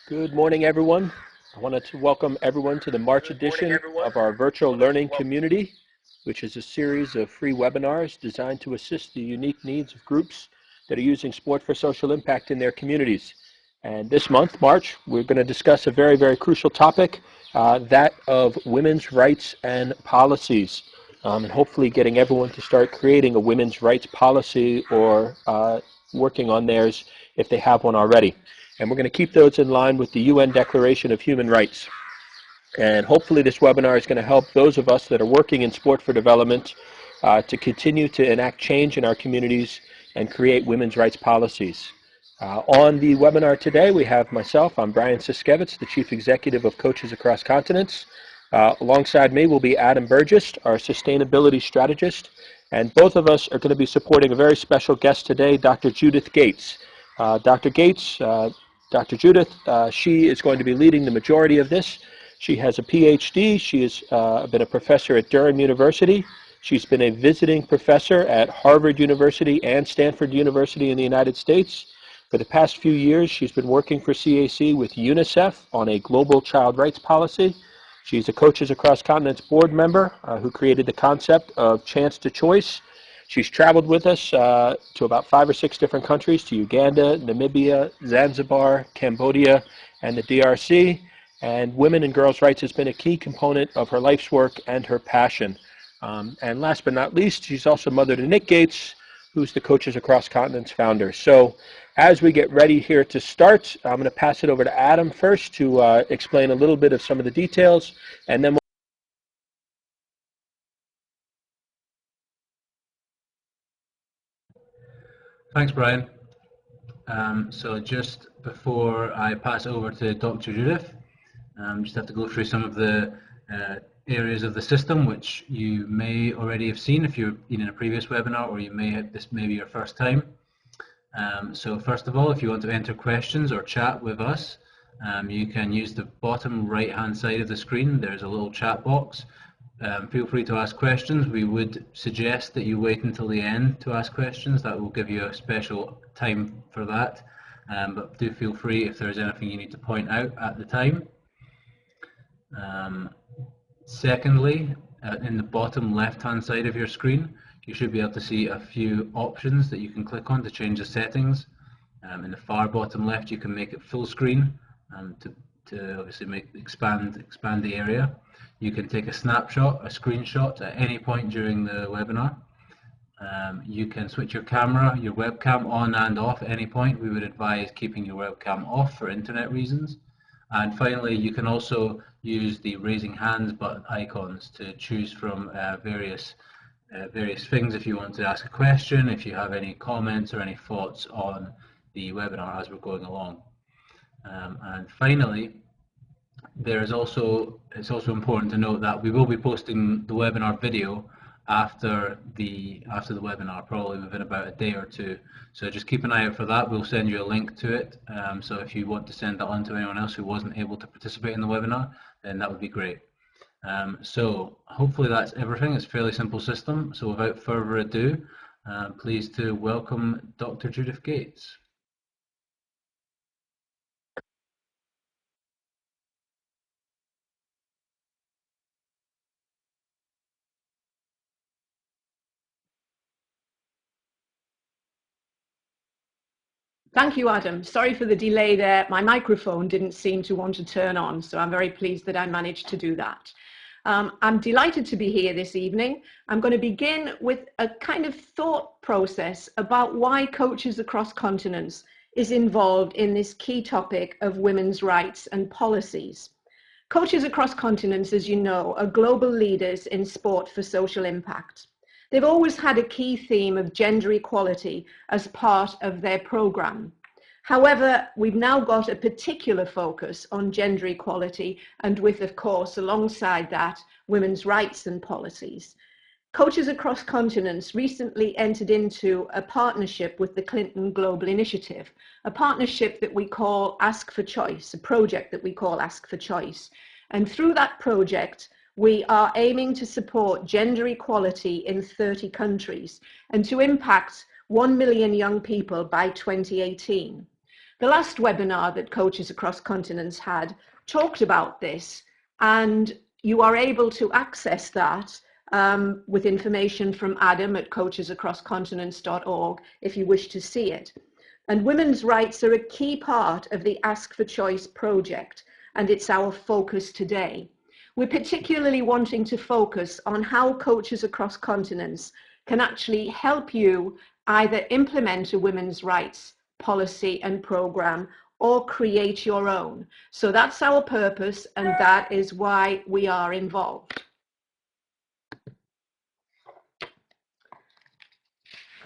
Good morning, everyone. I wanted to welcome everyone to the March edition of our virtual learning community, which is a series of free webinars designed to assist the unique needs of groups that are using sport for social impact in their communities. And this month, March, we're going to discuss a very, very crucial topic, that of women's rights and policies, and hopefully getting everyone to start creating a women's rights policy or working on theirs if they have one already. And we're going to keep those in line with the UN Declaration of Human Rights. And hopefully this webinar is going to help those of us that are working in sport for development to continue to enact change in our communities and create women's rights policies. On the webinar today, we have myself. I'm Brian Siskevitz, the Chief Executive of Coaches Across Continents. Alongside me will be Adam Burgess, our Sustainability Strategist. And both of us are going to be supporting a very special guest today, Dr. Judith Gates. Dr. Judith, she is going to be leading the majority of this. She has a PhD. She has been a professor at Durham University. She's been a visiting professor at Harvard University and Stanford University in the United States. For the past few years, she's been working for CAC with UNICEF on a global child rights policy. She's a Coaches Across Continents board member who created the concept of chance to choice. She's traveled with us to about 5 or 6 different countries, to Uganda, Namibia, Zanzibar, Cambodia, and the DRC. And women and girls' rights has been a key component of her life's work and her passion. And last but not least, she's also mother to Nick Gates, who's the Coaches Across Continents founder. So as we get ready here to start, I'm going to pass it over to Adam first to explain a little bit of some of the details, and then Thanks, Brian. So just before I pass over to Dr. Judith, just have to go through some of the areas of the system which you may already have seen if you've been in a previous webinar, or you may have, this may be your first time. So first of all, if you want to enter questions or chat with us, you can use the bottom right-hand side of the screen. There's a little chat box. Feel free to ask questions. We would suggest that you wait until the end to ask questions. That will give you a special time for that. But do feel free if there's anything you need to point out at the time. Secondly, in the bottom left-hand side of your screen, you should be able to see a few options that you can click on to change the settings. In the far bottom left, you can make it full screen to obviously expand the area. You can take a snapshot, a screenshot at any point during the webinar. You can switch your camera, your webcam on and off at any point. We would advise keeping your webcam off for internet reasons. And finally, you can also use the raising hands button icons to choose from various things if you want to ask a question, if you have any comments or any thoughts on the webinar as we're going along. And finally, it's also important to note that we will be posting the webinar video after the webinar, probably within about a day or two. So just keep an eye out for that. We'll send you a link to it. So if you want to send that on to anyone else who wasn't able to participate in the webinar, then that would be great. So hopefully that's everything. It's a fairly simple system. So without further ado, pleased to welcome Dr. Judith Gates. Thank you, Adam. Sorry for the delay there. My microphone didn't seem to want to turn on, so I'm very pleased that I managed to do that. I'm delighted to be here this evening. I'm going to begin with a kind of thought process about why Coaches Across Continents is involved in this key topic of women's rights and policies. Coaches Across Continents, as you know, are global leaders in sport for social impact. They've always had a key theme of gender equality as part of their program. However, we've now got a particular focus on gender equality, and with, of course, alongside that, women's rights and policies. Coaches Across Continents recently entered into a partnership with the Clinton Global Initiative, a partnership that we call Ask for Choice, a project that we call Ask for Choice. And through that project, we are aiming to support gender equality in 30 countries and to impact 1 million young people by 2018. The last webinar that Coaches Across Continents had talked about this, and you are able to access that with information from Adam at coachesacrosscontinents.org if you wish to see it. And women's rights are a key part of the Ask for Choice project, and it's our focus today. We're particularly wanting to focus on how Coaches Across Continents can actually help you either implement a women's rights policy and program or create your own. So that's our purpose, and that is why we are involved.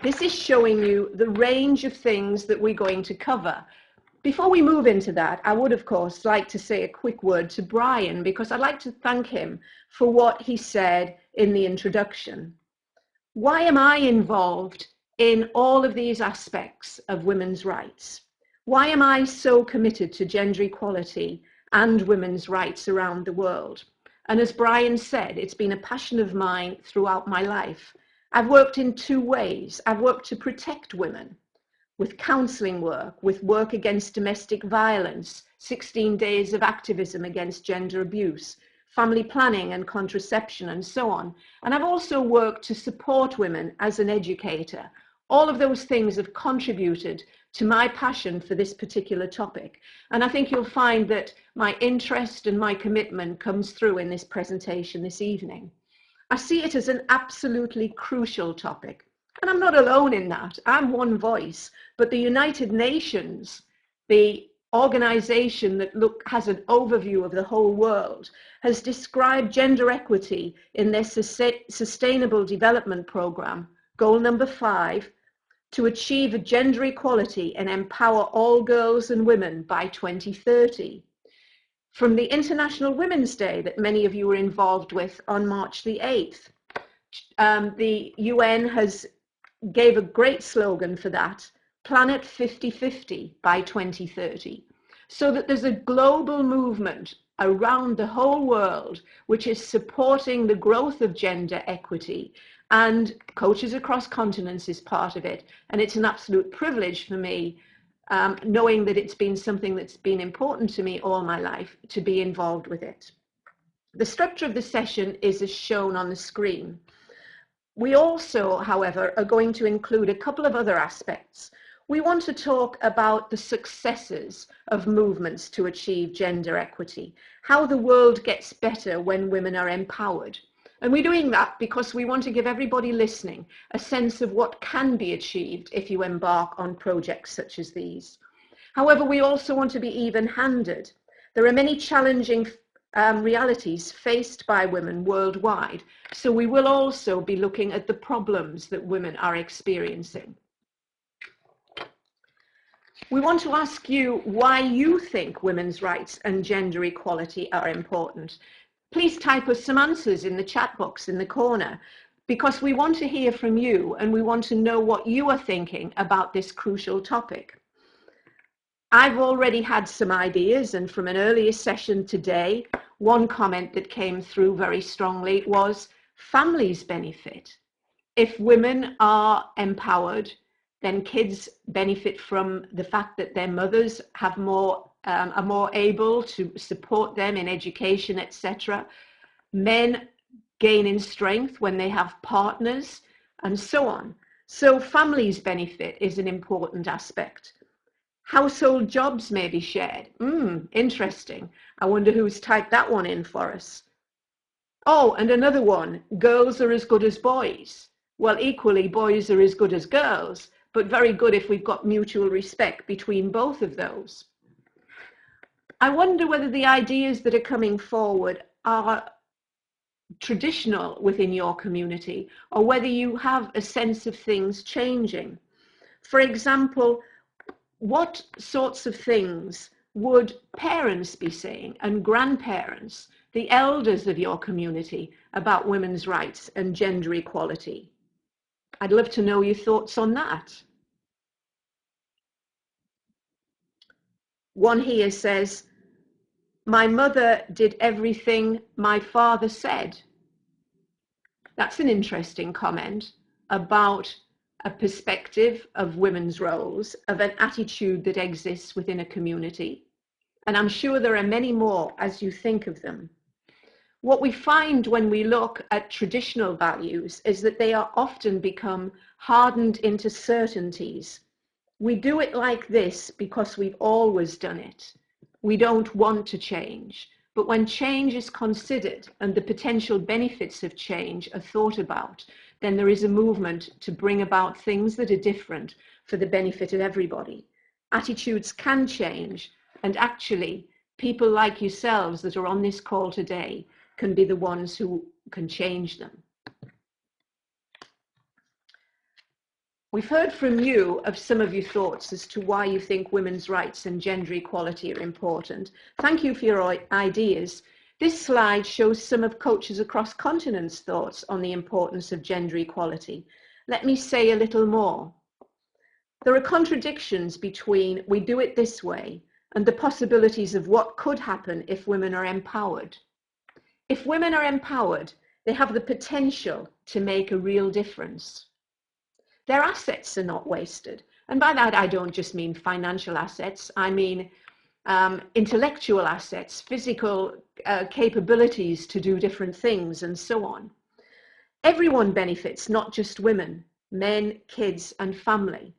This is showing you the range of things that we're going to cover. Before we move into that, I would, of course, like to say a quick word to Brian, because I'd like to thank him for what he said in the introduction. Why am I involved in all of these aspects of women's rights? Why am I so committed to gender equality and women's rights around the world? And as Brian said, it's been a passion of mine throughout my life. I've worked in two ways. I've worked to protect women with counselling work, with work against domestic violence, 16 days of activism against gender abuse, family planning and contraception, and so on. And I've also worked to support women as an educator. All of those things have contributed to my passion for this particular topic. And I think you'll find that my interest and my commitment comes through in this presentation this evening. I see it as an absolutely crucial topic. And I'm not alone in that. I'm one voice. But the United Nations, the organization that has an overview of the whole world, has described gender equity in their Sustainable Development Program, goal number 5, to achieve a gender equality and empower all girls and women by 2030. From the International Women's Day that many of you were involved with on March the 8th, the UN gave a great slogan for that, Planet 50-50 by 2030, so that there's a global movement around the whole world which is supporting the growth of gender equity, and Coaches Across Continents is part of it. And it's an absolute privilege for me, knowing that it's been something that's been important to me all my life, to be involved with it. The structure of the session is as shown on the screen. We also, however, are going to include a couple of other aspects. We want to talk about the successes of movements to achieve gender equity, how the world gets better when women are empowered. And we're doing that because we want to give everybody listening a sense of what can be achieved if you embark on projects such as these. However, we also want to be even-handed. There are many challenging realities faced by women worldwide, so we will also be looking at the problems that women are experiencing. We want to ask you why you think women's rights and gender equality are important. Please type us some answers in the chat box in the corner, because we want to hear from you and we want to know what you are thinking about this crucial topic. I've already had some ideas, and from an earlier session today, one comment that came through very strongly was families benefit. If women are empowered, then kids benefit from the fact that their mothers have are more able to support them in education, etc. Men gain in strength when they have partners, and so on. So families benefit is an important aspect. Household jobs may be shared. Interesting. I wonder who's typed that one in for us. Oh, and another one, girls are as good as boys. Well, equally, boys are as good as girls, but very good if we've got mutual respect between both of those. I wonder whether the ideas that are coming forward are traditional within your community, or whether you have a sense of things changing. For example, what sorts of things would parents be saying, and grandparents, the elders of your community, about women's rights and gender equality? I'd love to know your thoughts on that. One here says, my mother did everything my father said. That's an interesting comment about a perspective of women's roles, of an attitude that exists within a community. And I'm sure there are many more as you think of them. What we find when we look at traditional values is that they are often become hardened into certainties. We do it like this because we've always done it. We don't want to change. But when change is considered and the potential benefits of change are thought about, then there is a movement to bring about things that are different for the benefit of everybody. Attitudes can change, and actually, people like yourselves that are on this call today can be the ones who can change them. We've heard from you of some of your thoughts as to why you think women's rights and gender equality are important. Thank you for your ideas. This slide shows some of coaches across continents' thoughts on the importance of gender equality. Let me say a little more. There are contradictions between we do it this way and the possibilities of what could happen if women are empowered. If women are empowered, they have the potential to make a real difference. Their assets are not wasted. And by that, I don't just mean financial assets. I mean intellectual assets, physical capabilities to do different things, and so on. Everyone benefits, not just women, men, kids, and family.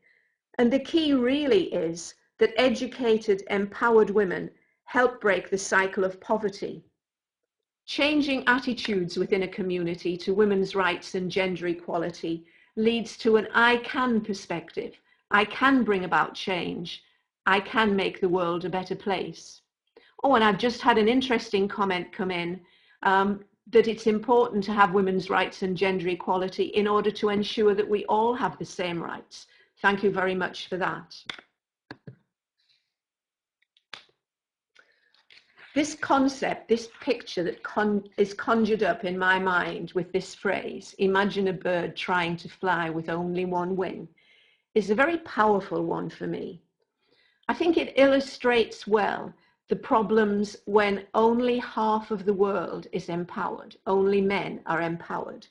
And the key really is that educated, empowered women help break the cycle of poverty. Changing attitudes within a community to women's rights and gender equality leads to an I can perspective. I can bring about change. I can make the world a better place. Oh, and I've just had an interesting comment come in that it's important to have women's rights and gender equality in order to ensure that we all have the same rights. Thank you very much for that. This concept, this picture that is conjured up in my mind with this phrase, imagine a bird trying to fly with only one wing, is a very powerful one for me. I think it illustrates well the problems when only half of the world is empowered, only men are empowered.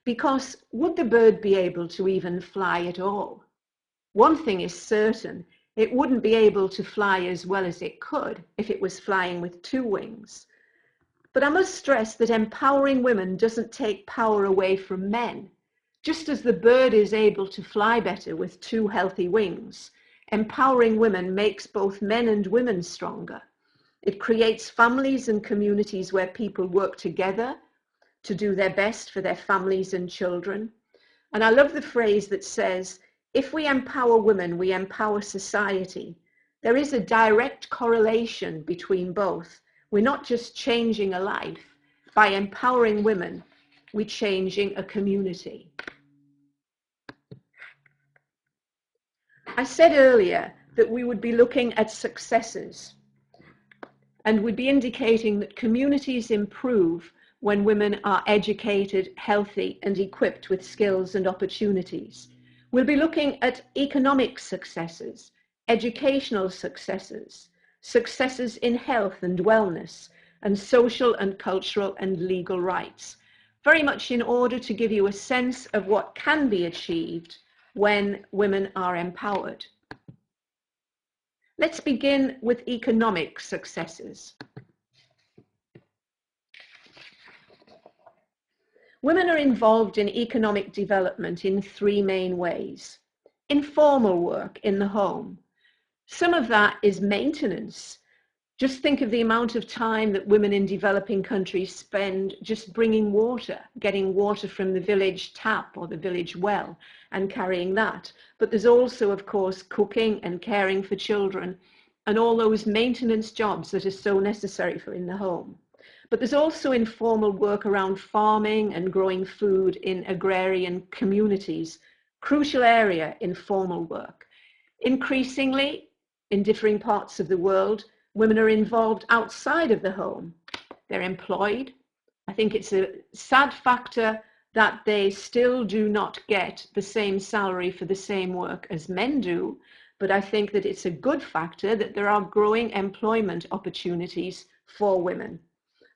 Because would the bird be able to even fly at all? One thing is certain, it wouldn't be able to fly as well as it could if it was flying with two wings. But I must stress that empowering women doesn't take power away from men. Just as the bird is able to fly better with two healthy wings, empowering women makes both men and women stronger. It creates families and communities where people work together to do their best for their families and children. And I love the phrase that says, if we empower women, we empower society. There is a direct correlation between both. We're not just changing a life. By empowering women, we're changing a community. I said earlier that we would be looking at successes, and we'd be indicating that communities improve when women are educated, healthy, and equipped with skills and opportunities. We'll be looking at economic successes, educational successes, successes in health and wellness, and social and cultural and legal rights, very much in order to give you a sense of what can be achieved when women are empowered. Let's begin with economic successes. Women are involved in economic development in three main ways. Informal work in the home. Some of that is maintenance. Just think of the amount of time that women in developing countries spend just bringing water, getting water from the village tap or the village well and carrying that. But there's also, of course, cooking and caring for children and all those maintenance jobs that are so necessary for in the home. But there's also informal work around farming and growing food in agrarian communities, crucial area in formal work. Increasingly, in differing parts of the world, women are involved outside of the home. They're employed. I think it's a sad factor that they still do not get the same salary for the same work as men do, but I think that it's a good factor that there are growing employment opportunities for women.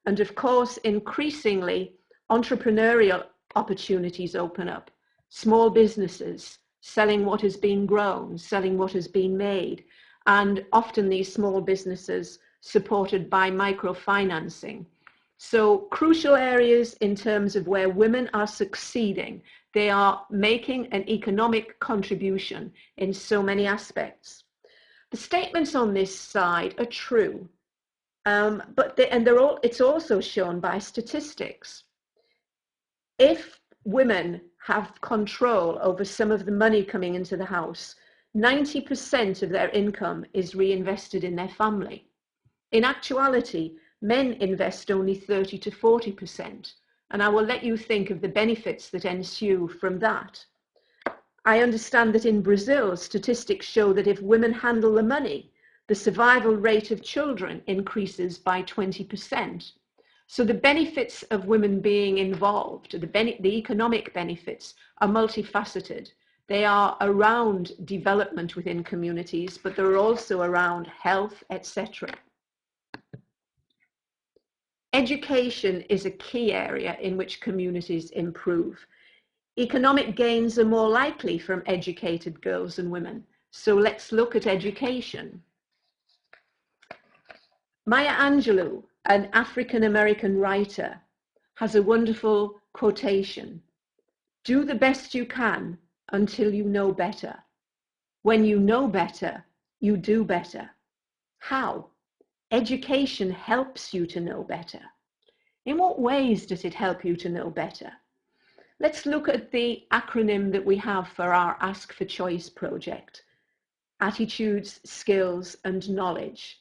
And of course, increasingly, entrepreneurial opportunities open up. Small businesses, selling what has been grown, selling what has been made, and often these small businesses supported by microfinancing. So crucial areas in terms of where women are succeeding. They are making an economic contribution in so many aspects. The statements on this side are true, but it's also shown by statistics. If women have control over some of the money coming into the house, 90% of their income is reinvested in their family. In actuality, men invest only 30 to 40%, and I will let you think of the benefits that ensue from that. I understand that in Brazil, statistics show that if women handle the money, the survival rate of children increases by 20%. So the benefits of women being involved, the economic benefits, are multifaceted. They are around development within communities, but they're also around health, etc. Education is a key area in which communities improve. Economic gains are more likely from educated girls and women. So let's look at education. Maya Angelou, an African-American writer, has a wonderful quotation. Do the best you can until you know better. When you know better, you do better. How? Education helps you to know better. In what ways does it help you to know better? Let's look at the acronym that we have for our Ask for Choice project. Attitudes, skills, and knowledge.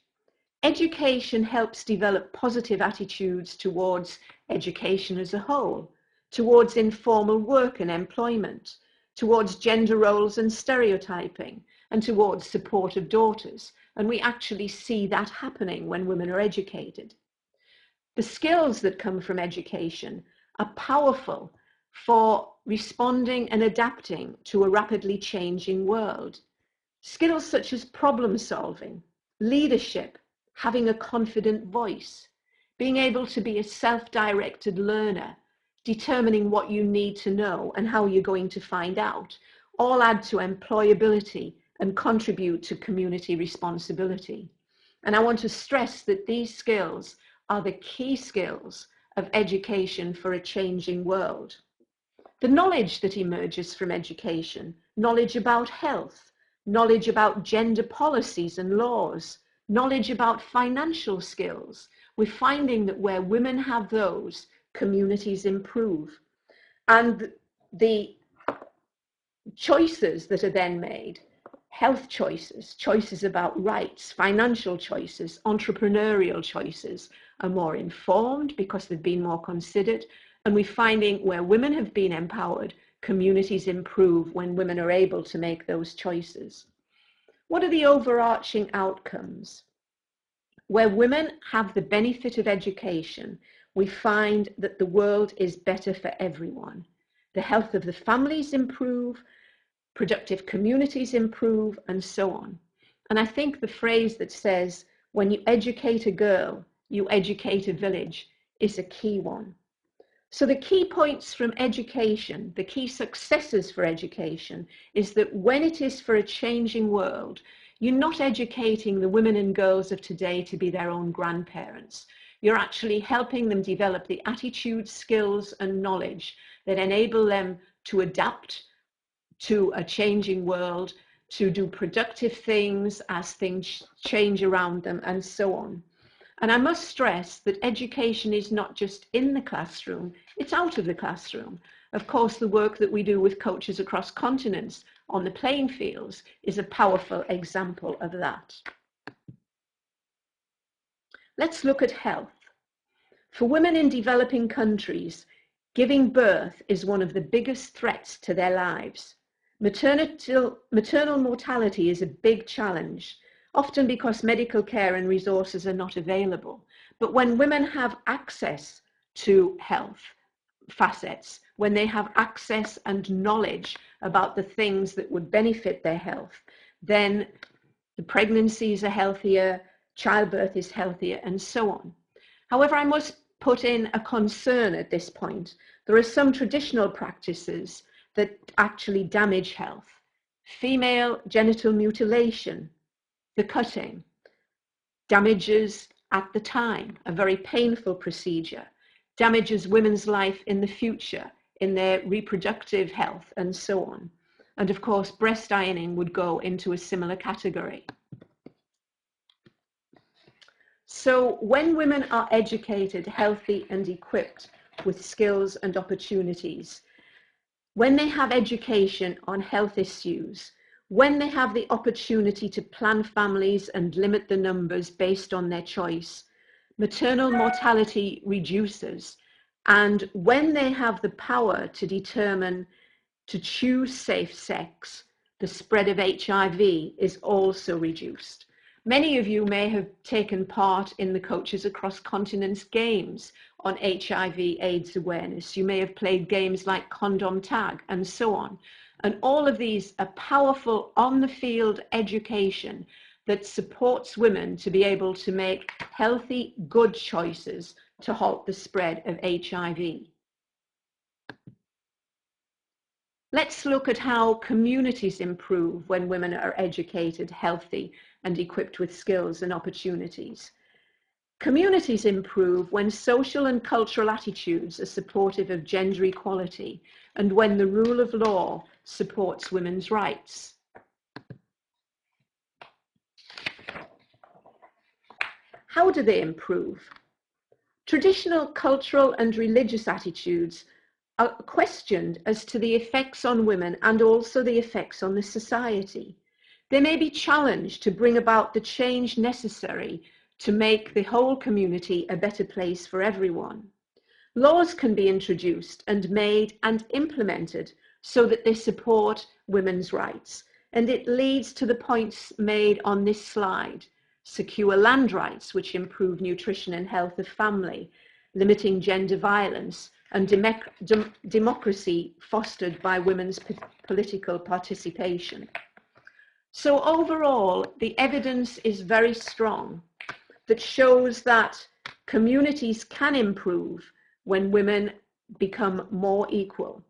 Education helps develop positive attitudes towards education as a whole, towards informal work and employment, towards gender roles and stereotyping, and towards support of daughters. And we actually see that happening when women are educated. The skills that come from education are powerful for responding and adapting to a rapidly changing world. Skills such as problem solving, leadership, having a confident voice, being able to be a self-directed learner, determining what you need to know and how you're going to find out, all add to employability and contribute to community responsibility. And I want to stress that these skills are the key skills of education for a changing world. The knowledge that emerges from education, knowledge about health, knowledge about gender policies and laws, knowledge about financial skills. We're finding that where women have those, communities improve. And the choices that are then made, health choices, choices about rights, financial choices, entrepreneurial choices, are more informed because they've been more considered. And we're finding where women have been empowered, communities improve when women are able to make those choices. What are the overarching outcomes? Where women have the benefit of education, we find that the world is better for everyone. The health of the families improve, productive communities improve, and so on. And I think the phrase that says, when you educate a girl, you educate a village, is a key one. So the key points from education, the key successes for education, is that when it is for a changing world, you're not educating the women and girls of today to be their own grandparents. You're actually helping them develop the attitudes, skills, and knowledge that enable them to adapt to a changing world, to do productive things as things change around them, and so on. And I must stress that education is not just in the classroom, it's out of the classroom. Of course, the work that we do with coaches across continents on the playing fields is a powerful example of that. Let's look at health. For women in developing countries, giving birth is one of the biggest threats to their lives. Maternal mortality is a big challenge, often because medical care and resources are not available. But when women have access to health facets, when they have access and knowledge about the things that would benefit their health, then the pregnancies are healthier, childbirth is healthier, and so on. However, I must put in a concern at this point. There are some traditional practices that actually damage health. female genital mutilation, the cutting, damages at the time, a very painful procedure, damages women's life in the future, in their reproductive health, and so on. And of course, breast ironing would go into a similar category. So when women are educated, healthy, and equipped with skills and opportunities, when they have education on health issues, when they have the opportunity to plan families and limit the numbers based on their choice, maternal mortality reduces. And when they have the power to determine to choose safe sex, the spread of HIV is also reduced. Many of you may have taken part in the Coaches Across Continents games on HIV/AIDS awareness. You may have played games like Condom Tag and so on. And all of these are powerful on-the-field education that supports women to be able to make healthy, good choices to halt the spread of HIV. Let's look at how communities improve when women are educated, healthy, and equipped with skills and opportunities. Communities improve when social and cultural attitudes are supportive of gender equality and when the rule of law supports women's rights. How do they improve? Traditional cultural and religious attitudes are questioned as to the effects on women and also the effects on the society. They may be challenged to bring about the change necessary to make the whole community a better place for everyone. Laws can be introduced and made and implemented so that they support women's rights. And it leads to the points made on this slide. Secure land rights, which improve nutrition and health of family, limiting gender violence, and democracy fostered by women's political participation. So overall, the evidence is very strong that shows that communities can improve when women become more equal.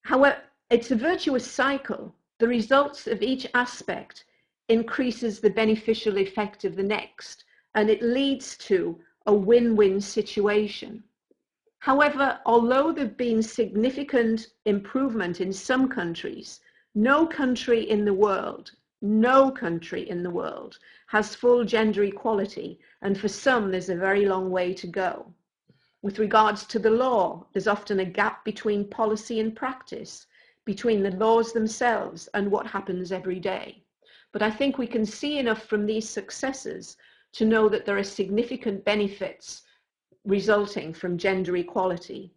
However, it's a virtuous cycle. The results of each aspect increases the beneficial effect of the next, and it leads to a win-win situation. However, although there have been significant improvement in some countries, no country in the world has full gender equality, and for some there's a very long way to go. With regards to the law, there's often a gap between policy and practice, between the laws themselves and what happens every day. But I think we can see enough from these successes to know that there are significant benefits resulting from gender equality.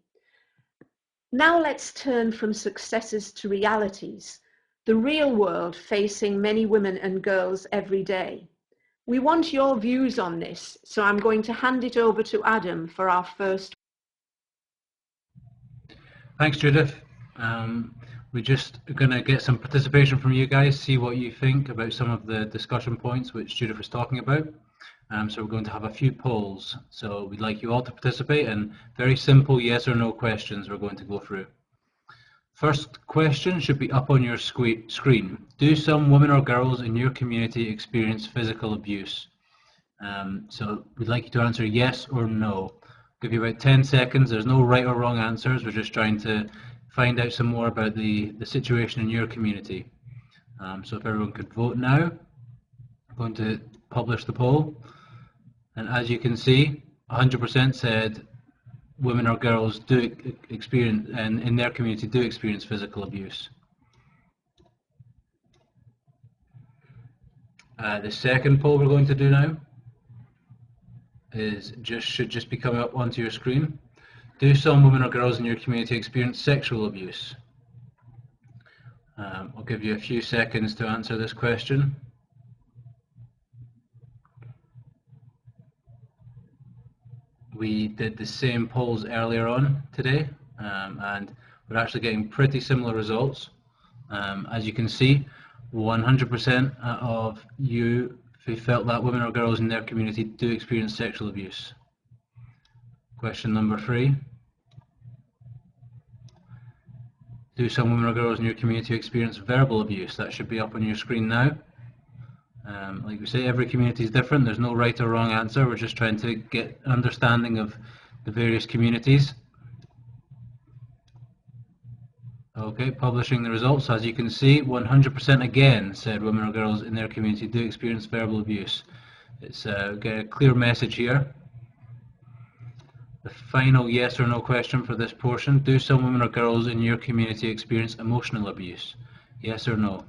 Now let's turn from successes to realities, the real world facing many women and girls every day. We want your views on this, so I'm going to hand it over to Adam for our first. Thanks, Judith. We're just going to get some participation from you guys, see what you think about some of the discussion points which Judith was talking about. So we're going to have a few polls. So we'd like you all to participate, and very simple yes or no questions we're going to go through. First question should be up on your screen. Do some women or girls in your community experience physical abuse? So we'd like you to answer yes or no. Give you about 10 seconds. There's no right or wrong answers. We're just trying to find out some more about the situation in your community. So if everyone could vote now, I'm going to publish the poll. And as you can see, 100% said women or girls do experience, and in their community do experience physical abuse. The second poll we're going to do now is should just be coming up onto your screen. Do some women or girls in your community experience sexual abuse? I'll give you a few seconds to answer this question. We did the same polls earlier on today, and we're actually getting pretty similar results. As you can see, 100% of you who felt that women or girls in their community do experience sexual abuse. Question number 3. Do some women or girls in your community experience verbal abuse? That should be up on your screen now. Like we say, every community is different. There's no right or wrong answer. We're just trying to get understanding of the various communities. Okay, publishing the results. As you can see, 100% again said women or girls in their community do experience verbal abuse. It's get a clear message here. The final yes or no question for this portion: do some women or girls in your community experience emotional abuse? Yes or no?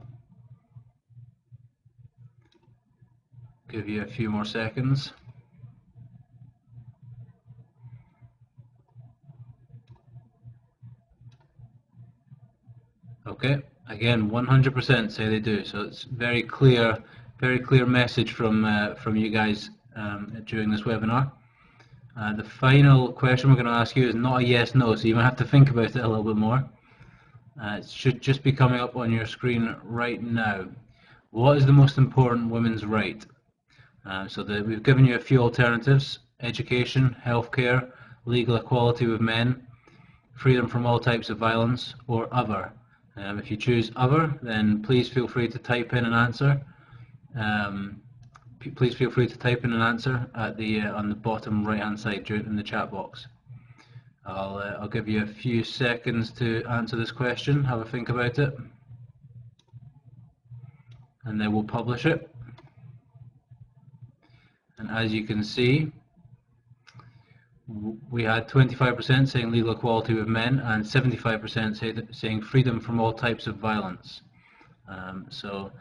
Give you a few more seconds. Okay, again, 100% say they do. So it's very clear message from you guys during this webinar. The final question we're going to ask you is not a yes, no, so you might have to think about it a little bit more. It should just be coming up on your screen right now. What is the most important women's right? We've given you a few alternatives: education, healthcare, legal equality with men, freedom from all types of violence, or other. If you choose other, then please feel free to type in an answer. Please feel free to type in an answer at the on the bottom right-hand side in the chat box. I'll give you a few seconds to answer this question. Have a think about it, and then we'll publish it. And as you can see, we had 25% saying legal equality with men and 75% saying freedom from all types of violence. So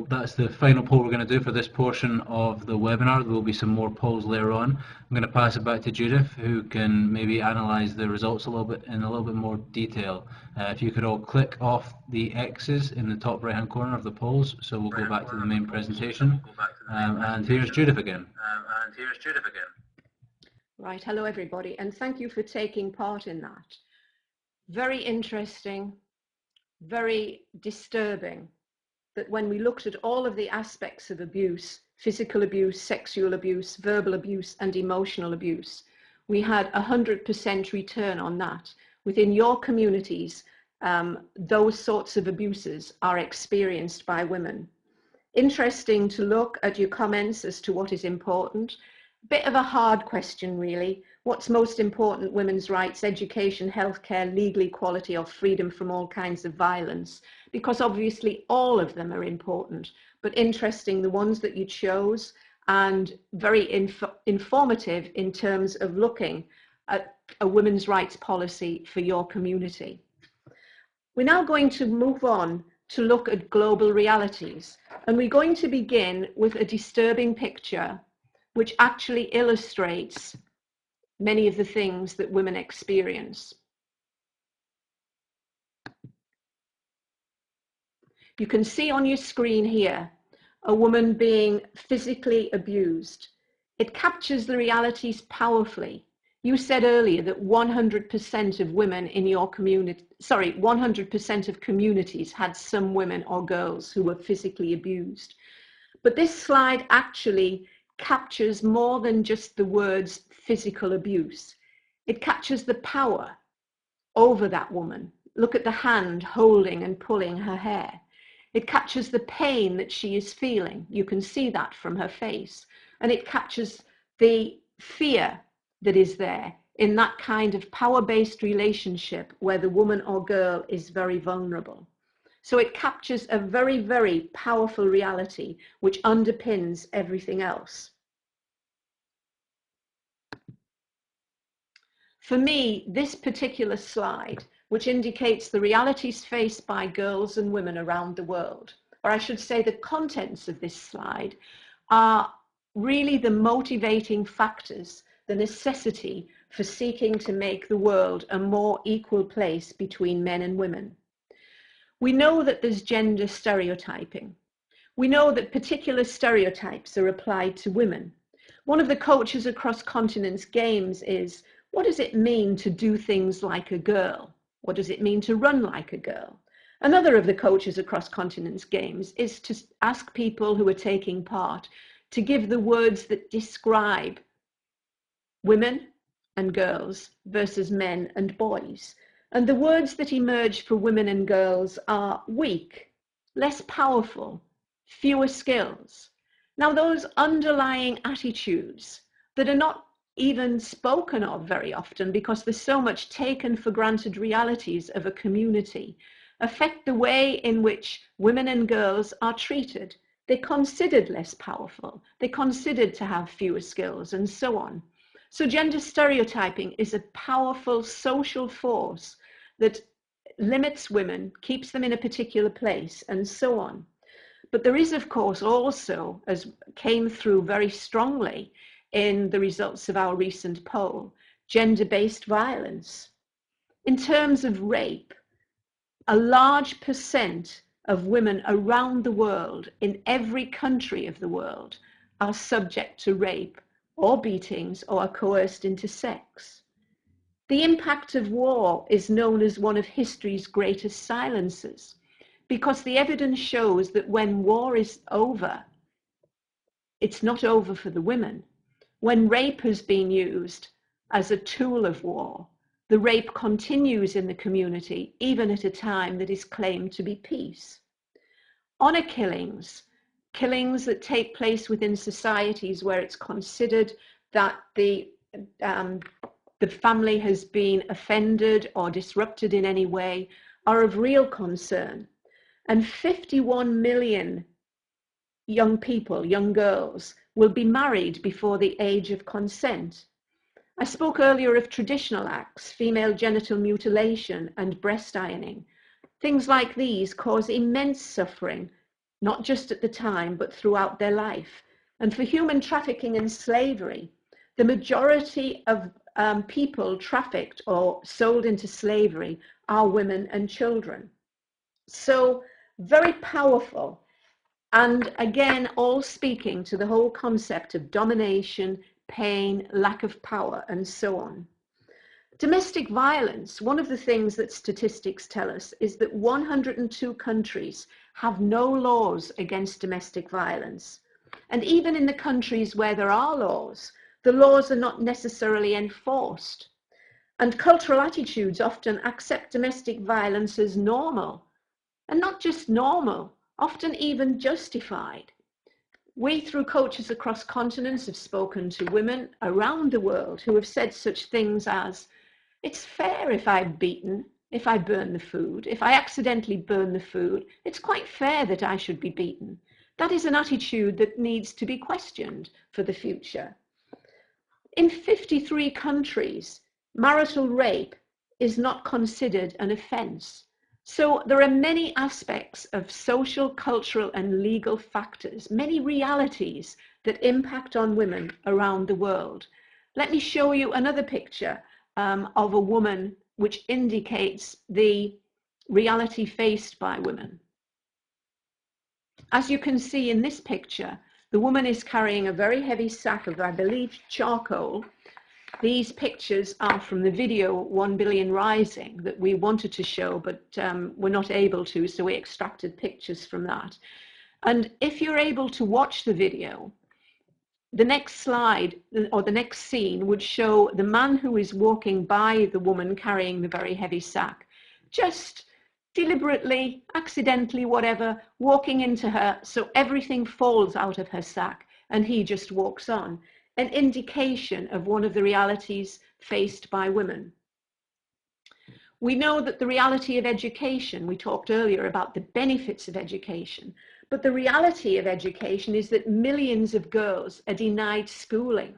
that's the final poll we're going to do for this portion of the webinar. There will be some more polls later on. I'm going to pass it back to Judith, who can maybe analyze the results in a little bit more detail. If you could all click off the X's in the top right hand corner of the polls, so we'll go back to the main presentation. And here's Judith again. Right, hello everybody, and thank you for taking part in that. Very interesting, very disturbing that when we looked at all of the aspects of abuse, physical abuse, sexual abuse, verbal abuse, and emotional abuse, we had 100% return on that. Within your communities, those sorts of abuses are experienced by women. Interesting to look at your comments as to what is important. Bit of a hard question, really. What's most important? Women's rights, education, healthcare, legal equality, or freedom from all kinds of violence? Because obviously all of them are important, but interesting the ones that you chose, and very informative in terms of looking at a women's rights policy for your community. We're now going to move on to look at global realities, and we're going to begin with a disturbing picture which actually illustrates many of the things that women experience. You can see on your screen here a woman being physically abused. It captures the realities powerfully. You said earlier that 100% of women in your community, 100% of communities had some women or girls who were physically abused. But this slide actually captures more than just the words physical abuse. It captures the power over that woman. Look at the hand holding and pulling her hair. It captures the pain that she is feeling. You can see that from her face. And it captures the fear that is there in that kind of power-based relationship where the woman or girl is very vulnerable. So it captures a very, very powerful reality which underpins everything else. For me, this particular slide, which indicates the realities faced by girls and women around the world, or I should say the contents of this slide, are really the motivating factors, the necessity for seeking to make the world a more equal place between men and women. We know that there's gender stereotyping. We know that particular stereotypes are applied to women. One of the Cultures Across Continents games is, what does it mean to do things like a girl? What does it mean to run like a girl? Another of the Cultures Across Continents games is to ask people who are taking part to give the words that describe women and girls versus men and boys. And the words that emerge for women and girls are weak, less powerful, fewer skills. Now, those underlying attitudes that are not even spoken of very often because there's so much taken for granted realities of a community affect the way in which women and girls are treated. They're considered less powerful, they're considered to have fewer skills, and so on. So gender stereotyping is a powerful social force that limits women, keeps them in a particular place, and so on. But there is, of course, also, as came through very strongly in the results of our recent poll, gender-based violence. In terms of rape, a large percent of women around the world, in every country of the world, are subject to rape or beatings or are coerced into sex. The impact of war is known as one of history's greatest silences, because the evidence shows that when war is over, it's not over for the women. When rape has been used as a tool of war, the rape continues in the community, even at a time that is claimed to be peace. Honor killings, killings that take place within societies where it's considered that the family has been offended or disrupted in any way, are of real concern. And 51 million young people, young girls, will be married before the age of consent. I spoke earlier of traditional acts, female genital mutilation and breast ironing. Things like these cause immense suffering, not just at the time, but throughout their life. And for human trafficking and slavery, the majority of people trafficked or sold into slavery are women and children. So very powerful. And again, all speaking to the whole concept of domination, pain, lack of power, and so on. Domestic violence, one of the things that statistics tell us is that 102 countries have no laws against domestic violence. And even in the countries where there are laws, the laws are not necessarily enforced. And cultural attitudes often accept domestic violence as normal, and not just normal, often even justified. We, through coaches across continents, have spoken to women around the world who have said such things as, it's fair if I'm beaten, if I burn the food. If I accidentally burn the food, it's quite fair that I should be beaten. That is an attitude that needs to be questioned for the future. In 53 countries, marital rape is not considered an offence. So there are many aspects of social, cultural, and legal factors, many realities that impact on women around the world. Let me show you another picture of a woman which indicates the reality faced by women. As you can see in this picture, the woman is carrying a very heavy sack of, I believe, charcoal. These pictures are from the video 1 Billion Rising that we wanted to show, but were not able to, so we extracted pictures from that. And if you're able to watch the video, the next slide or the next scene would show the man who is walking by the woman carrying the very heavy sack, just deliberately, accidentally, whatever, walking into her so everything falls out of her sack and he just walks on. An indication of one of the realities faced by women. We know that the reality of education, we talked earlier about the benefits of education, but the reality of education is that millions of girls are denied schooling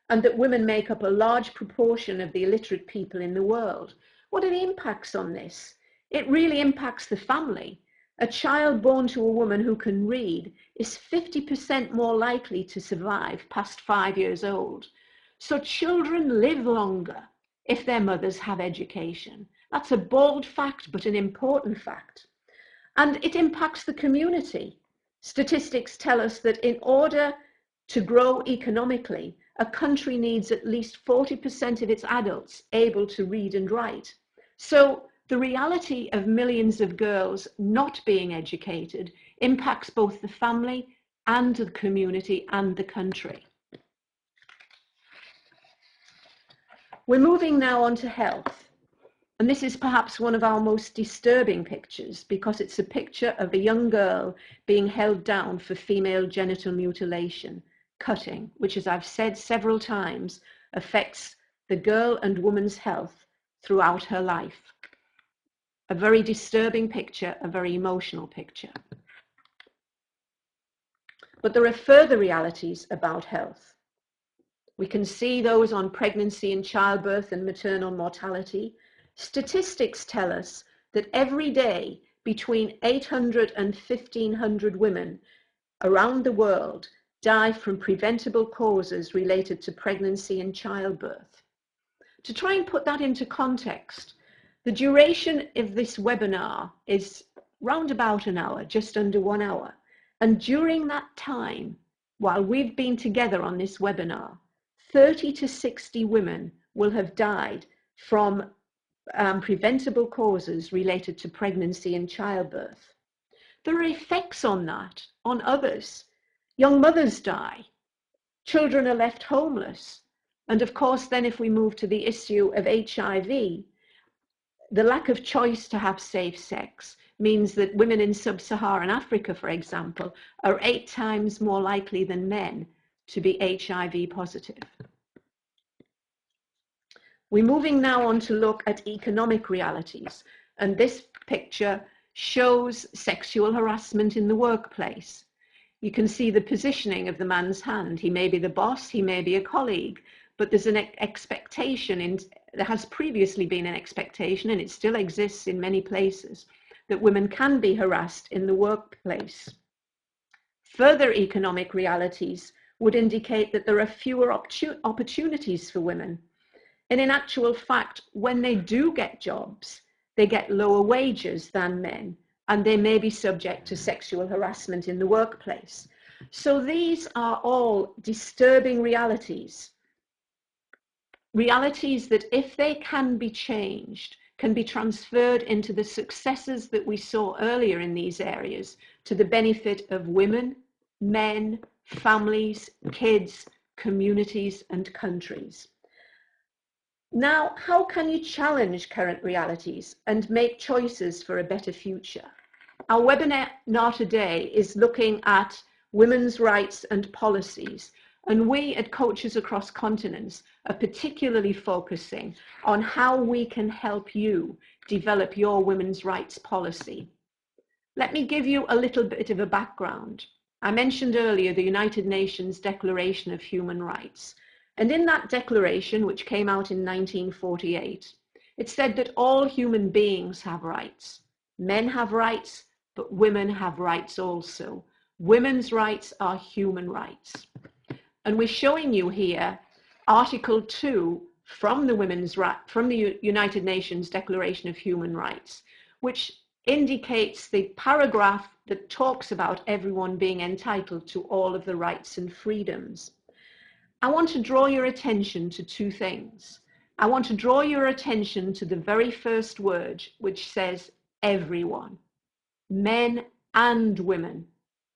and that women make up a large proportion of the illiterate people in the world. What are the impacts on this? It really impacts the family. A child born to a woman who can read is 50% more likely to survive past 5 years old. So children live longer if their mothers have education. That's a bald fact, but an important fact. And it impacts the community. Statistics tell us that in order to grow economically, a country needs at least 40% of its adults able to read and write. So the reality of millions of girls not being educated impacts both the family and the community and the country. We're moving now on to health. And this is perhaps one of our most disturbing pictures, because it's a picture of a young girl being held down for female genital mutilation, cutting, which, as I've said several times, affects the girl and woman's health throughout her life. A very disturbing picture, a very emotional picture. But there are further realities about health. We can see those on pregnancy and childbirth and maternal mortality. Statistics tell us that every day between 800 and 1,500 women around the world die from preventable causes related to pregnancy and childbirth. To try and put that into context, the duration of this webinar is round about an hour, just under 1 hour. And during that time, while we've been together on this webinar, 30 to 60 women will have died from preventable causes related to pregnancy and childbirth. There are effects on that, on others. Young mothers die. Children are left homeless. And of course, then if we move to the issue of HIV, the lack of choice to have safe sex means that women in sub-Saharan Africa, for example, are 8 times more likely than men to be HIV positive. We're moving now on to look at economic realities, and this picture shows sexual harassment in the workplace. You can see the positioning of the man's hand. He may be the boss, he may be a colleague, but there's an expectation, there has previously been an expectation, and it still exists in many places, that women can be harassed in the workplace. Further economic realities would indicate that there are fewer opportunities for women. And in actual fact, when they do get jobs, they get lower wages than men, and they may be subject to sexual harassment in the workplace. So these are all disturbing realities. Realities that, if they can be changed, can be transferred into the successes that we saw earlier in these areas to the benefit of women, men, families, kids, communities, and countries. Now, how can you challenge current realities and make choices for a better future? Our webinar today is looking at women's rights and policies, and we at Coaches Across Continents are particularly focusing on how we can help you develop your women's rights policy. Let me give you a little bit of a background. I mentioned earlier the United Nations Declaration of Human Rights. And in that declaration, which came out in 1948, it said that all human beings have rights. Men have rights, but women have rights also. Women's rights are human rights. And we're showing you here Article 2 from the United Nations Declaration of Human Rights, which indicates the paragraph that talks about everyone being entitled to all of the rights and freedoms. I want to draw your attention to 2 things. I want to draw your attention to the very first word, which says everyone, men and women,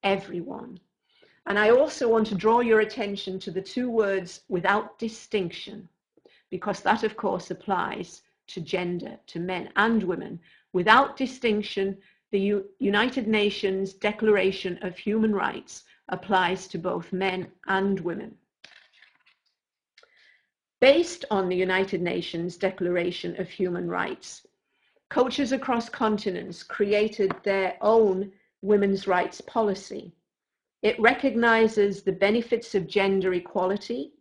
everyone. And I also want to draw your attention to the 2 words without distinction, because that of course applies to gender, to men and women. Without distinction, the United Nations Declaration of Human Rights applies to both men and women. Based on the United Nations Declaration of Human Rights, Coaches Across Continents created their own women's rights policy. It recognizes the benefits of gender equality.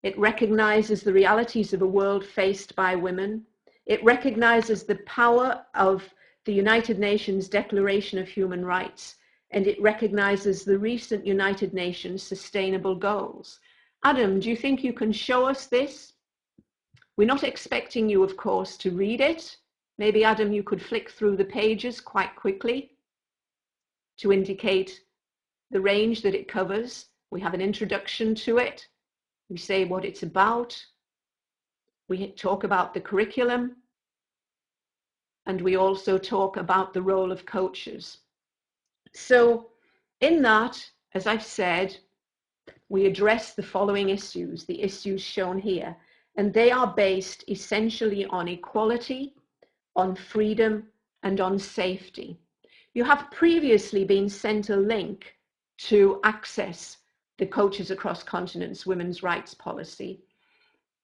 It recognizes the realities of a world faced by women. It recognizes the power of the United Nations Declaration of Human Rights, and it recognizes the recent United Nations Sustainable Goals. Adam, do you think you can show us this? We're not expecting you, of course, to read it. Maybe, Adam, you could flick through the pages quite quickly to indicate the range that it covers. We have an introduction to it. We say what it's about. We talk about the curriculum. And we also talk about the role of coaches. So in that, as I've said, we address the following issues, the issues shown here, and they are based essentially on equality, on freedom, and on safety. You have previously been sent a link to access the Coaches Across Continents Women's Rights Policy.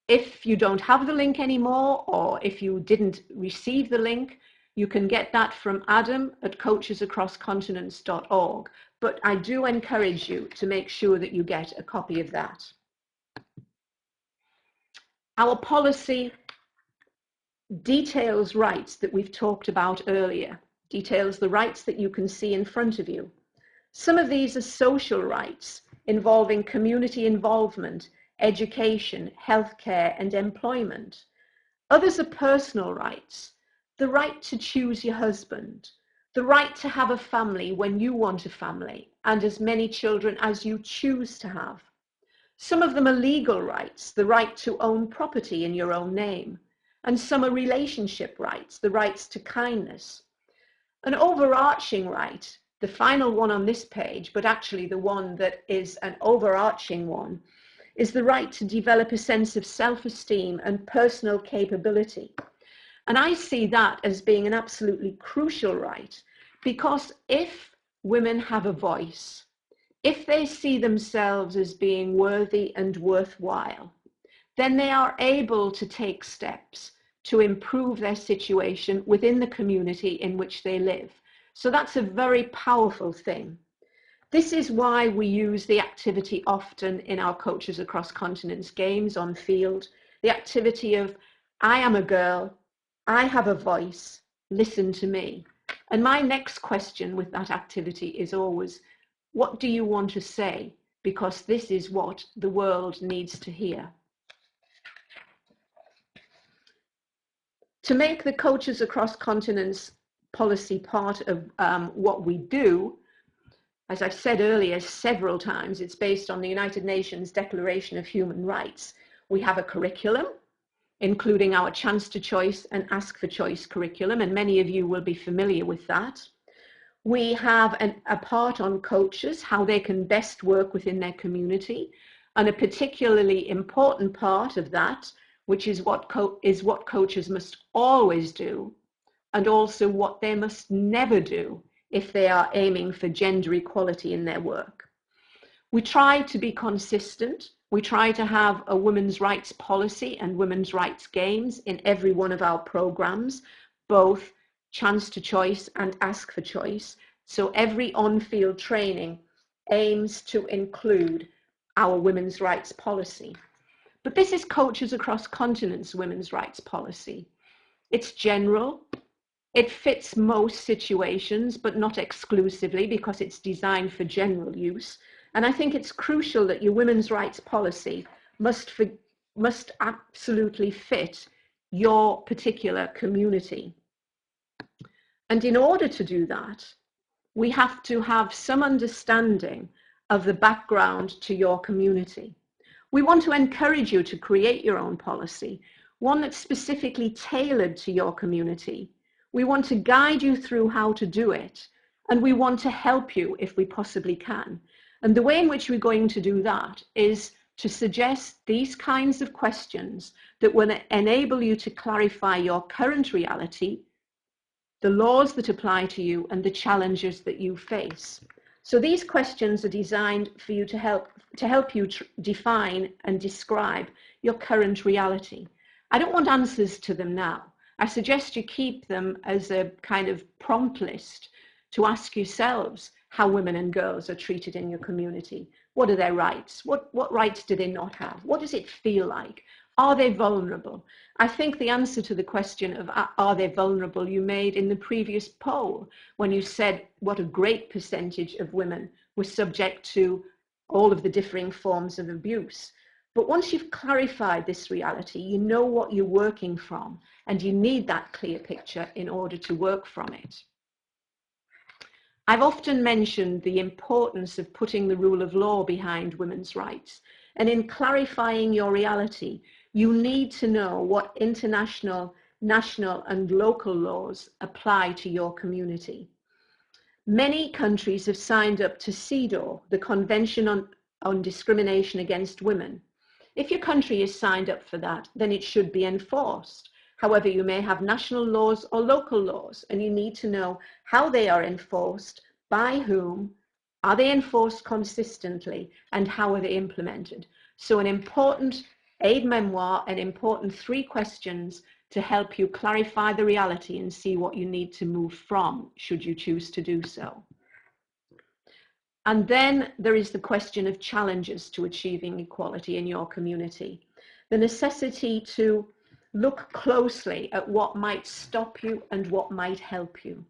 If you don't have the link anymore, or if you didn't receive the link, you can get that from Adam at coachesacrosscontinents.org. But I do encourage you to make sure that you get a copy of that. Our policy details rights that we've talked about earlier, details the rights that you can see in front of you. Some of these are social rights involving community involvement, education, healthcare, and employment. Others are personal rights, the right to choose your husband, the right to have a family when you want a family, and as many children as you choose to have. Some of them are legal rights, the right to own property in your own name, and some are relationship rights, the rights to kindness. An overarching right, the final one on this page, but actually the one that is an overarching one, is the right to develop a sense of self-esteem and personal capability. And I see that as being an absolutely crucial right, because if women have a voice, if they see themselves as being worthy and worthwhile, then they are able to take steps to improve their situation within the community in which they live. So that's a very powerful thing. This is why we use the activity often in our Coaches Across Continents games on field, the activity of, I am a girl, I have a voice, listen to me. And my next question with that activity is always, what do you want to say? Because this is what the world needs to hear. To make the Coaches Across Continents policy part of what we do, as I've said earlier several times, it's based on the United Nations Declaration of Human Rights. We have a curriculum, including our Chance to Choice and Ask for Choice curriculum, and many of you will be familiar with that. We have a part on coaches, how they can best work within their community, and a particularly important part of that, which is what coaches must always do, and also what they must never do if they are aiming for gender equality in their work. We try to be consistent. We try to have a women's rights policy and women's rights games in every one of our programs, both Chance to Choice and Ask for Choice. So every on-field training aims to include our women's rights policy. But this is Coaches Across Continents women's rights policy. It's general. It fits most situations, but not exclusively, because it's designed for general use. And I think it's crucial that your women's rights policy must absolutely fit your particular community. And in order to do that, we have to have some understanding of the background to your community. We want to encourage you to create your own policy, one that's specifically tailored to your community. We want to guide you through how to do it, and we want to help you if we possibly can. And the way in which we're going to do that is to suggest these kinds of questions that will enable you to clarify your current reality, the laws that apply to you, and the challenges that you face. So these questions are designed for you to help you define and describe your current reality. I don't want answers to them now. I suggest you keep them as a kind of prompt list to ask yourselves how women and girls are treated in your community. What are their rights? What rights do they not have? What does it feel like? Are they vulnerable? I think the answer to the question of are they vulnerable you made in the previous poll, when you said what a great percentage of women were subject to all of the differing forms of abuse. But once you've clarified this reality, you know what you're working from, and you need that clear picture in order to work from it. I've often mentioned the importance of putting the rule of law behind women's rights. And in clarifying your reality, you need to know what international, national, and local laws apply to your community. Many countries have signed up to CEDAW, the Convention on Discrimination Against Women. If your country is signed up for that, then it should be enforced. However, you may have national laws or local laws, and you need to know how they are enforced, by whom, are they enforced consistently, and how are they implemented. So an important aid memoir, an important 3 questions to help you clarify the reality and see what you need to move from, should you choose to do so. And then there is the question of challenges to achieving equality in your community. The necessity to look closely at what might stop you and what might help you.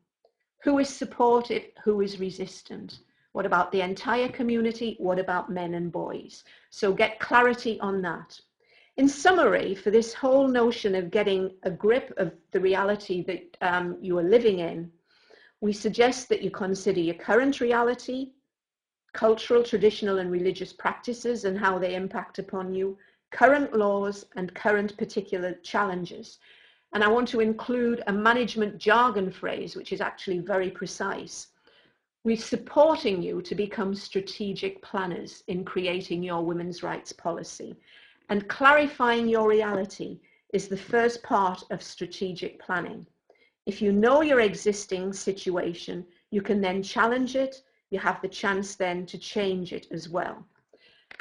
Who is supportive? Who is resistant? What about the entire community? What about men and boys? So get clarity on that. In summary, for this whole notion of getting a grip of the reality that you are living in, we suggest that you consider your current reality, cultural, traditional, and religious practices and how they impact upon you, current laws, and current particular challenges. And I want to include a management jargon phrase, which is actually very precise. We're supporting you to become strategic planners in creating your women's rights policy. And clarifying your reality is the first part of strategic planning. If you know your existing situation, you can then challenge it. You have the chance then to change it as well.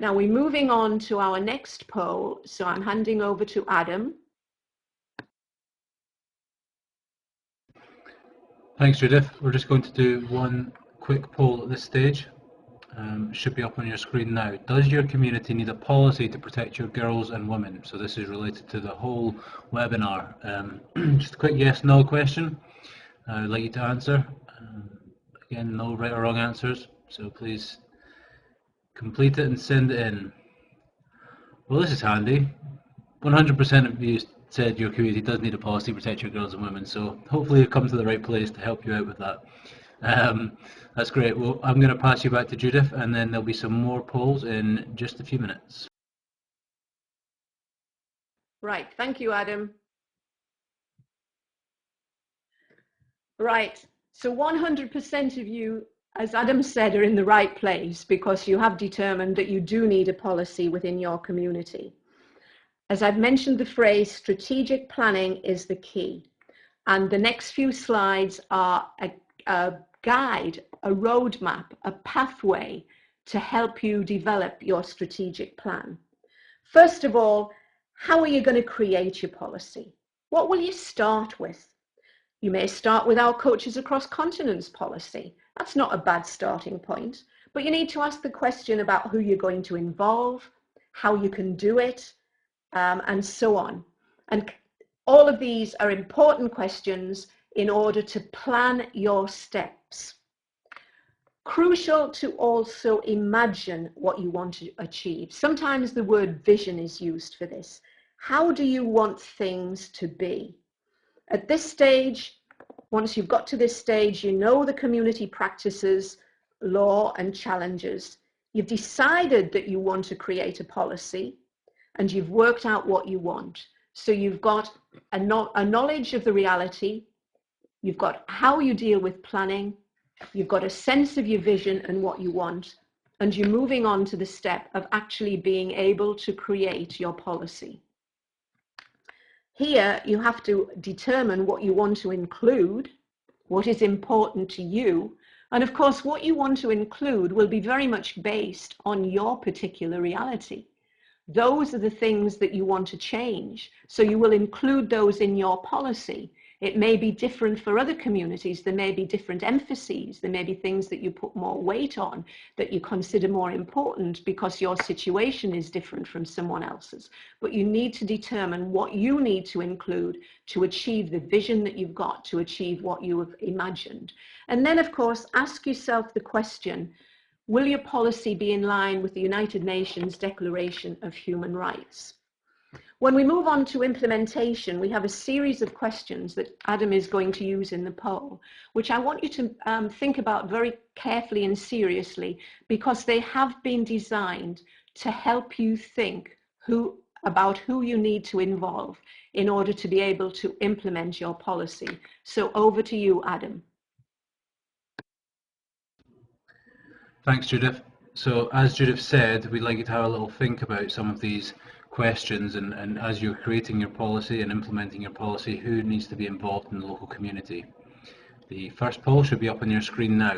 Now we're moving on to our next poll. So I'm handing over to Adam. Thanks, Judith. We're just going to do one quick poll at this stage. It should be up on your screen now. Does your community need a policy to protect your girls and women? So this is related to the whole webinar. Just a quick yes/no question. I'd like you to answer. Again, no right or wrong answers. So please complete it and send it in. Well, this is handy. 100% of you said your community does need a policy to protect your girls and women. So hopefully you've come to the right place to help you out with that. That's great. Well, I'm going to pass you back to Judith, and then there'll be some more polls in just a few minutes. Right, thank you, Adam. Right, so 100% of you, as Adam said, are in the right place because you have determined that you do need a policy within your community. As I've mentioned, the phrase strategic planning is the key. And the next few slides are a guide, a roadmap, a pathway to help you develop your strategic plan. First of all, how are you going to create your policy? What will you start with? You may start with our Coaches Across Continents policy. That's not a bad starting point, but you need to ask the question about who you're going to involve, how you can do it, and so on. And all of these are important questions in order to plan your steps. Crucial to also imagine what you want to achieve. Sometimes the word vision is used for this. How do you want things to be? At this stage, once you've got to this stage, you know the community practices, law, and challenges. You've decided that you want to create a policy, and you've worked out what you want. So you've got a knowledge of the reality, you've got how you deal with planning, you've got a sense of your vision and what you want, and you're moving on to the step of actually being able to create your policy. Here, you have to determine what you want to include, what is important to you, and of course, what you want to include will be very much based on your particular reality. Those are the things that you want to change. So you will include those in your policy. It may be different for other communities. There may be different emphases. There may be things that you put more weight on, that you consider more important because your situation is different from someone else's. But you need to determine what you need to include to achieve the vision that you've got, to achieve what you have imagined. And then, of course, ask yourself the question, will your policy be in line with the United Nations Declaration of Human Rights? When we move on to implementation, we have a series of questions that Adam is going to use in the poll, which I want you to think about very carefully and seriously, because they have been designed to help you think about who you need to involve in order to be able to implement your policy. So over to you, Adam. Thanks, Judith. So as Judith said, we'd like you to have a little think about some of these questions, and as you're creating your policy and implementing your policy, who needs to be involved in the local community. The first poll should be up on your screen now.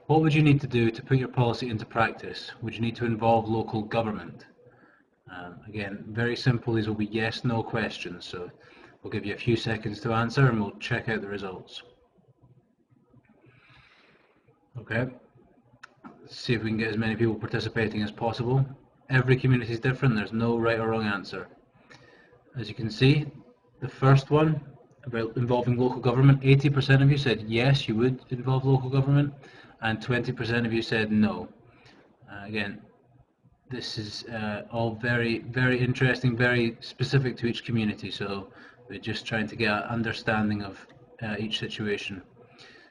What would you need to do to put your policy into practice? Would you need to involve local government? Again, very simple, these will be yes/no questions, so we'll give you a few seconds to answer and we'll check out the results. Okay, let's see if we can get as many people participating as possible. Every community is different, there's no right or wrong answer. As you can see, the first one about involving local government, 80% of you said yes, you would involve local government, and 20% of you said no. Again, this is all very, very interesting, very specific to each community, so we're just trying to get an understanding of each situation.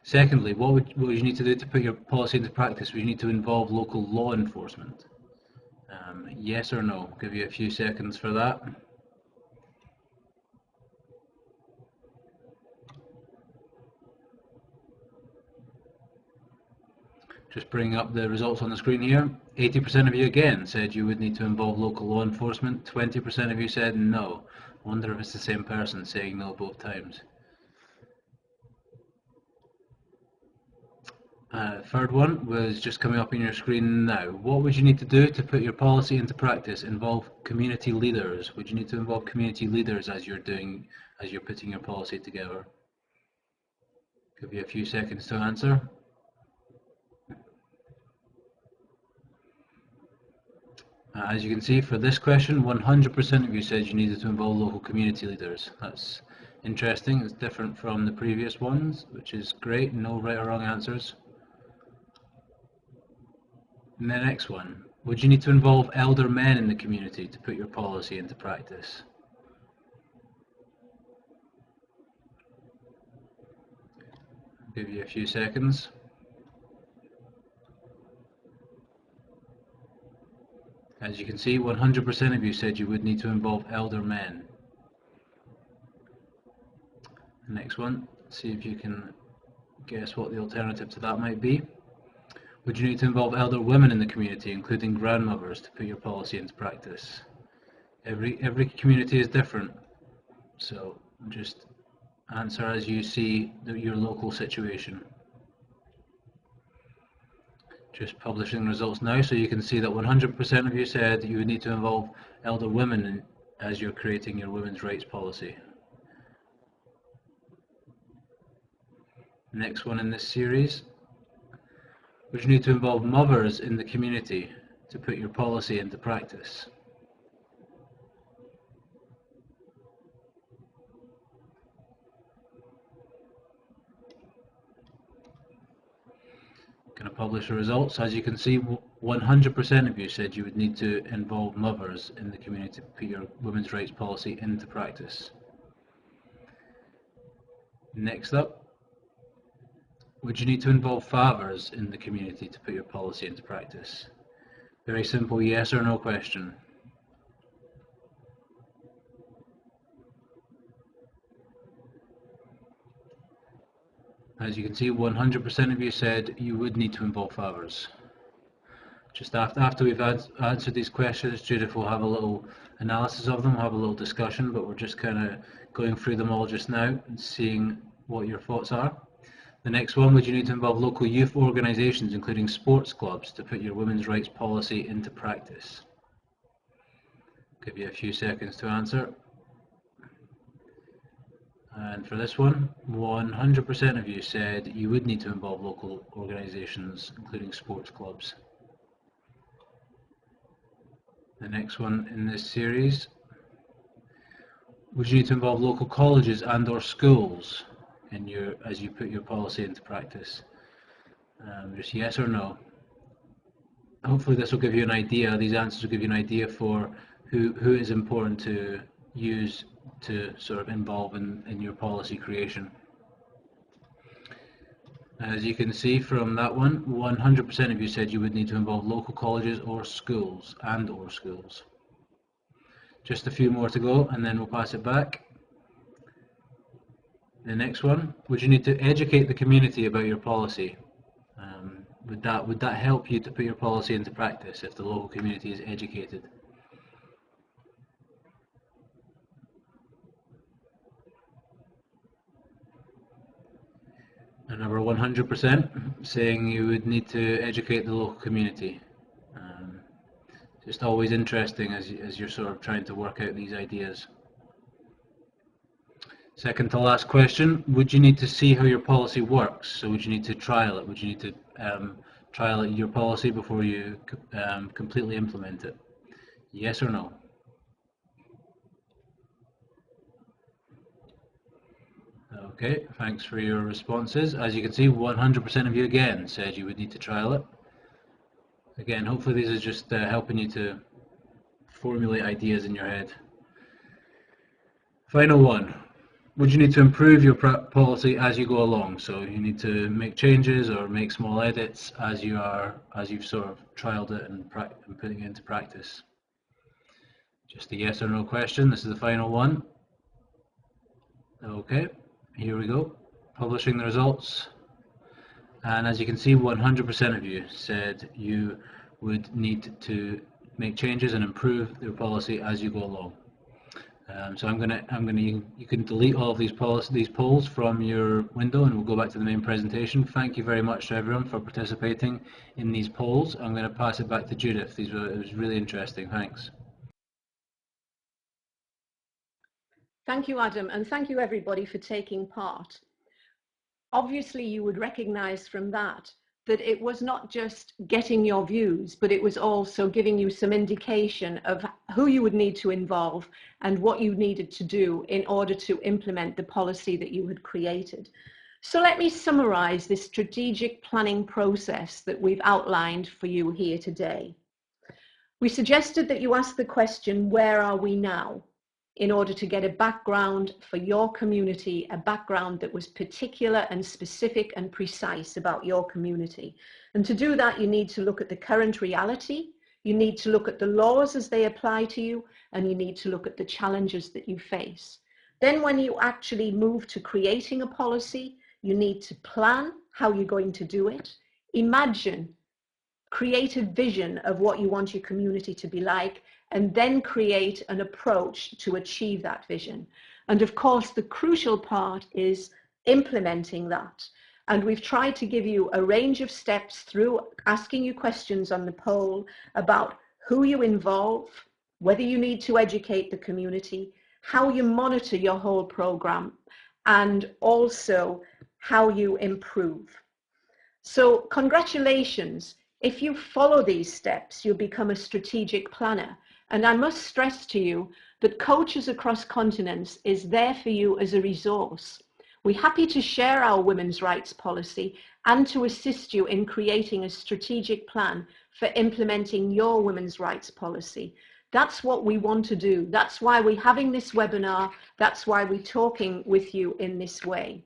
Secondly, what would you need to do to put your policy into practice? Would you need to involve local law enforcement? Yes or no? I'll give you a few seconds for that. Just bringing up the results on the screen here. 80% of you again said you would need to involve local law enforcement. 20% of you said no. I wonder if it's the same person saying no both times. Third one was just coming up on your screen now. What would you need to do to put your policy into practice? Involve community leaders. Would you need to involve community leaders as you're putting your policy together? Give you a few seconds to answer. As you can see, for this question, 100% of you said you needed to involve local community leaders. That's interesting. It's different from the previous ones, which is great. No right or wrong answers. And the next one, would you need to involve elder men in the community to put your policy into practice? I'll give you a few seconds. As you can see, 100% of you said you would need to involve elder men. The next one, see if you can guess what the alternative to that might be. Would you need to involve elder women in the community, including grandmothers, to put your policy into practice? Every community is different, so just answer as you see your local situation. Just publishing results now, so you can see that 100% of you said you would need to involve elder women as you're creating your women's rights policy. Next one in this series, would you need to involve mothers in the community to put your policy into practice? Going to publish the results. As you can see, 100% of you said you would need to involve mothers in the community to put your women's rights policy into practice. Next up, would you need to involve fathers in the community to put your policy into practice? Very simple yes or no question. As you can see, 100% of you said you would need to involve fathers. Just after we've answered these questions, Judith will have a little analysis of them, we'll have a little discussion, but we're just kind of going through them all just now and seeing what your thoughts are. The next one, would you need to involve local youth organisations, including sports clubs, to put your women's rights policy into practice? Give you a few seconds to answer. And for this one, 100% of you said you would need to involve local organisations, including sports clubs. The next one in this series, would you need to involve local colleges and or schools as you put your policy into practice? Just yes or no. Hopefully this will give you an idea, these answers will give you an idea for who is important to use to sort of involve in your policy creation. As you can see from that one, 100% of you said you would need to involve local colleges or schools, or schools. Just a few more to go and then we'll pass it back. The next one, would you need to educate the community about your policy? Would that help you to put your policy into practice if the local community is educated? Another 100% saying you would need to educate the local community. Just always interesting as you're sort of trying to work out these ideas. Second to last question, would you need to see how your policy works? So would you need to trial it? Would you need to trial your policy before you completely implement it? Yes or no? Okay, thanks for your responses. As you can see, 100% of you again said you would need to trial it. Again, hopefully these are just helping you to formulate ideas in your head. Final one. Would you need to improve your policy as you go along? So you need to make changes or make small edits as you've sort of trialed it and putting it into practice. Just a yes or no question. This is the final one. Okay, here we go. Publishing the results. And as you can see, 100% of you said you would need to make changes and improve your policy as you go along. So you can delete all of these polls from your window, and we'll go back to the main presentation. Thank you very much to everyone for participating in these polls. I'm going to pass it back to Judith. It was really interesting. Thanks. Thank you, Adam, and thank you everybody for taking part. Obviously, you would recognize from that it was not just getting your views, but it was also giving you some indication of who you would need to involve and what you needed to do in order to implement the policy that you had created. So let me summarize this strategic planning process that we've outlined for you here today. We suggested that you ask the question, where are we now? In order to get a background for your community, a background that was particular and specific and precise about your community. And to do that, you need to look at the current reality, you need to look at the laws as they apply to you, and you need to look at the challenges that you face. Then when you actually move to creating a policy, you need to plan how you're going to do it, imagine, create a vision of what you want your community to be like, and then create an approach to achieve that vision. And of course, the crucial part is implementing that. And we've tried to give you a range of steps through asking you questions on the poll about who you involve, whether you need to educate the community, how you monitor your whole program, and also how you improve. So congratulations. If you follow these steps, you'll become a strategic planner. And I must stress to you that Coaches Across Continents is there for you as a resource. We're happy to share our women's rights policy and to assist you in creating a strategic plan for implementing your women's rights policy. That's what we want to do. That's why we're having this webinar. That's why we're talking with you in this way.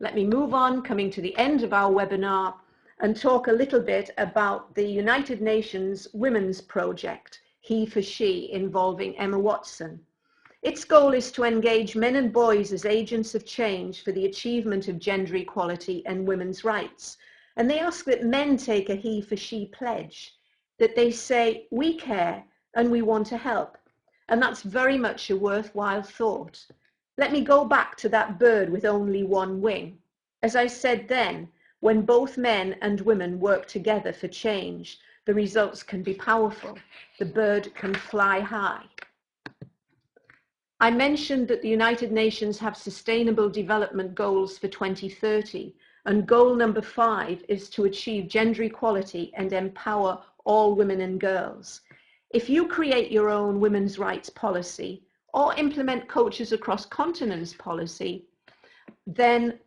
Let me move on, coming to the end of our webinar, and talk a little bit about the United Nations Women's Project, He for She, involving Emma Watson. Its goal is to engage men and boys as agents of change for the achievement of gender equality and women's rights. And they ask that men take a He for She pledge, that they say, we care and we want to help. And that's very much a worthwhile thought. Let me go back to that bird with only one wing. As I said then, when both men and women work together for change, the results can be powerful. The bird can fly high. I mentioned that the United Nations have Sustainable Development Goals for 2030, and goal number 5 is to achieve gender equality and empower all women and girls. If you create your own women's rights policy or implement Coaches Across Continents policy, then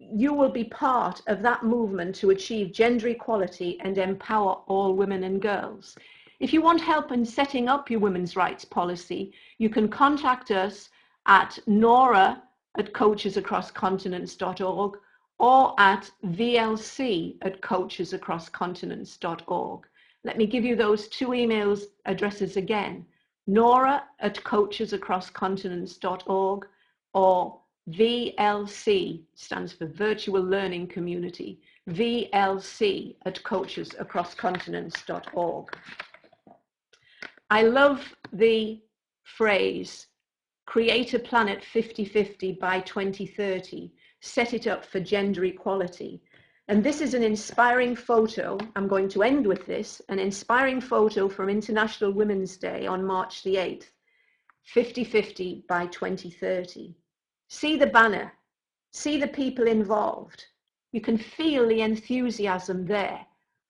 you will be part of that movement to achieve gender equality and empower all women and girls. If you want help in setting up your women's rights policy, you can contact us at nora@coachesacrosscontinents.org or at vlc@coachesacrosscontinents.org. Let me give you those 2 email addresses again, nora@coachesacrosscontinents.org or VLC, stands for Virtual Learning Community, VLC@coachesacrosscontinents.org. I love the phrase, create a planet 50-50 by 2030, set it up for gender equality. And this is an inspiring photo. I'm going to end with this, an inspiring photo from International Women's Day on March the 8th, 50-50 by 2030. See the banner, see the people involved. You can feel the enthusiasm there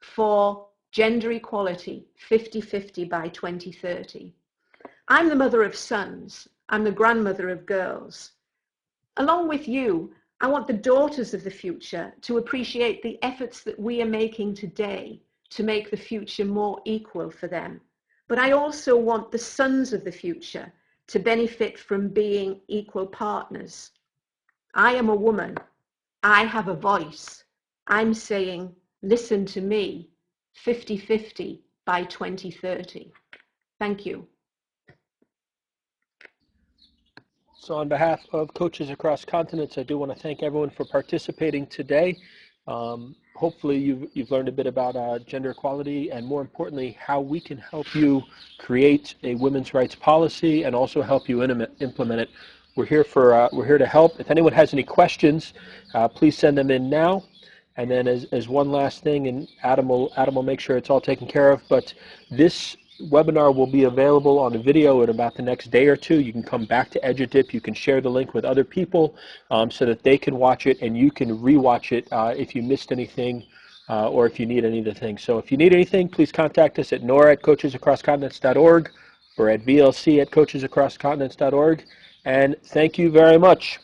for gender equality, 50-50 by 2030. I'm the mother of sons. I'm the grandmother of girls. Along with you, I want the daughters of the future to appreciate the efforts that we are making today to make the future more equal for them. But I also want the sons of the future to benefit from being equal partners. I am a woman. I have a voice. I'm saying, listen to me, 50-50 by 2030. Thank you. So on behalf of coaches across continents, I do want to thank everyone for participating today. Hopefully you've learned a bit about gender equality, and more importantly, how we can help you create a women's rights policy and also help you implement it. We're here to help. If anyone has any questions, please send them in now. And then as one last thing, and Adam will make sure it's all taken care of, but this webinar will be available on a video in about the next day or two. You can come back to EduDip. You can share the link with other people so that they can watch it, and you can rewatch it if you missed anything or if you need any of the things. So if you need anything, please contact us at nora@coachesacrosscontinents.org or at vlc@coachesacrosscontinents.org. And thank you very much.